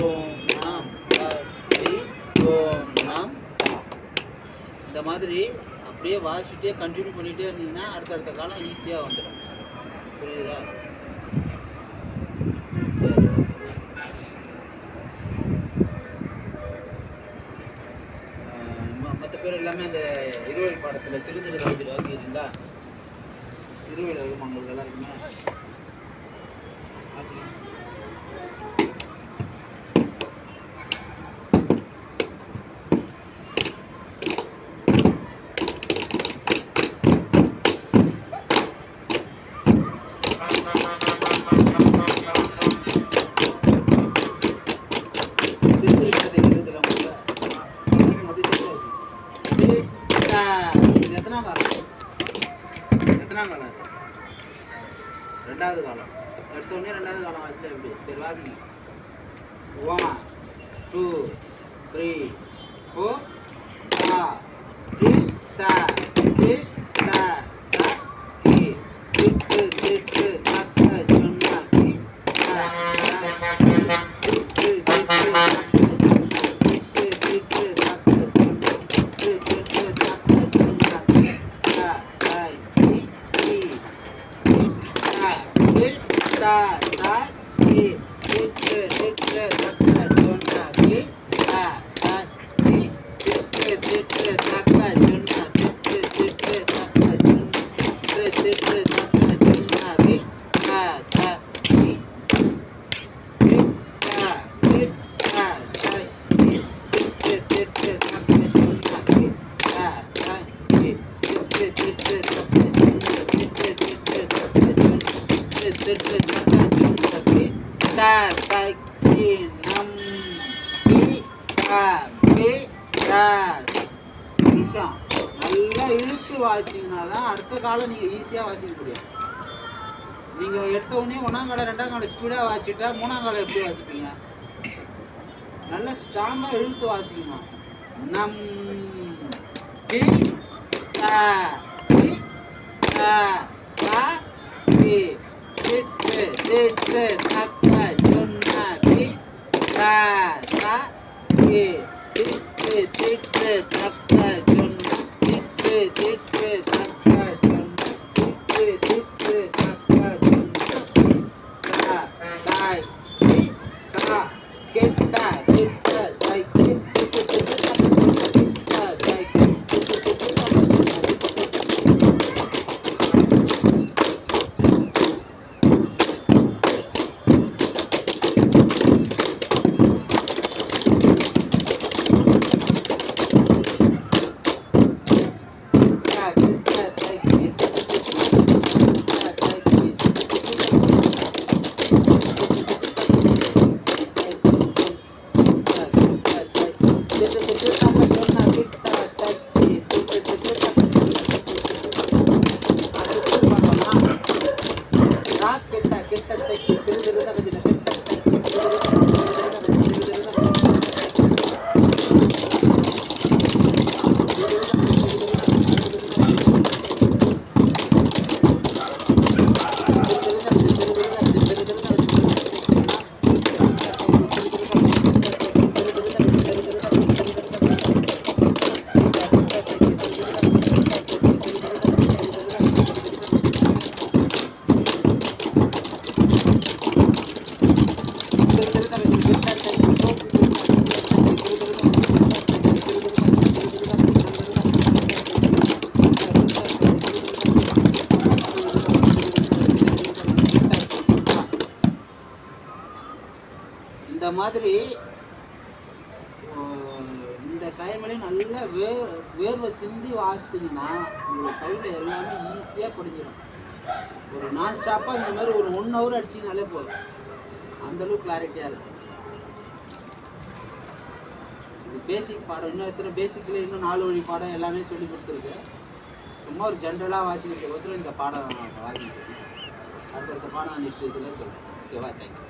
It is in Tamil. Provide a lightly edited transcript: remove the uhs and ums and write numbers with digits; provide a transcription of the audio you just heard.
ஓம் நாம் தி ஓம் நாம். இந்த மாதிரி அப்படியே வாசிச்சுட்டே கண்டினியூ பண்ணிகிட்டே இருந்தீங்கன்னா அடுத்தடுத்த காலம் ஈஸியாக வந்துடும். புரியுதா? சரி. மற்ற பேர் எல்லாமே அந்த இருவழி பாடத்தில் திருந்திருக்க வச்சுட்டு வாசிக்கிறீங்களா? இருவழி வரும் உங்களுக்கு எல்லாருக்குமே வாசிக்கிறேன். எத்தனாம் காலம்? ரெண்டாவது காலம். எடுத்தோடனே ரெண்டாவது காலம் வாசிச்சா எப்படி? சரி வாசிங்க. 1 2 3 4 5 நல்லா இழுத்து வாசிங்கன்னா தான் அடுத்த காலம் நீங்கள் ஈஸியாக வாசிக்க முடியும். நீங்கள் எடுத்த உடனே 1ஆம் காலம் 2ஆம் காலம் ஸ்பீடாக வாசிட்டா 3ஆம் காலம் எப்படி வாசிப்பீங்க? நல்லா ஸ்ட்ராங்காக இழுத்து வாசிக்கணும். நம் தி த தி த த தி திட்டு திட்டு தக்க சொன்ன தி த த தி திட்டு திட்டு தக்க சொன்ன திட்டு திட்டு தக்க சொன்ன திட்டு திட்டு தக்க சொன்ன தாய் தி த கெட்ட கெட்ட தை இந்த மாதிரி இந்த டைம்லேயும் நல்லா வேர்வை சிந்தி வாசிட்டிங்கன்னா உங்கள் கையில் எல்லாமே ஈஸியாக படிஞ்சிடும். ஒரு நான் ஸ்டாப்பாக இந்த மாதிரி ஒரு 1 ஹவர் அடிச்சிங்கனாலே போதும். அந்தளவுக்கு கிளாரிட்டியாக இருக்கும். இது பேசிக் பாடம். இன்னும் எத்தனை பேசிக்கில் இன்னும் 4 வழி பாடம் எல்லாமே சொல்லி கொடுத்துருக்கு. சும்மா ஒரு ஜென்ரலாக வாசிக்கிறதுக்கோசரம் இந்த பாடம் வாசிக்கிறேன். அடுத்தடுத்த பாடம் நான் நிச்சயத்தில் சொல்கிறேன். ஓகேவா? தேங்க்யூ.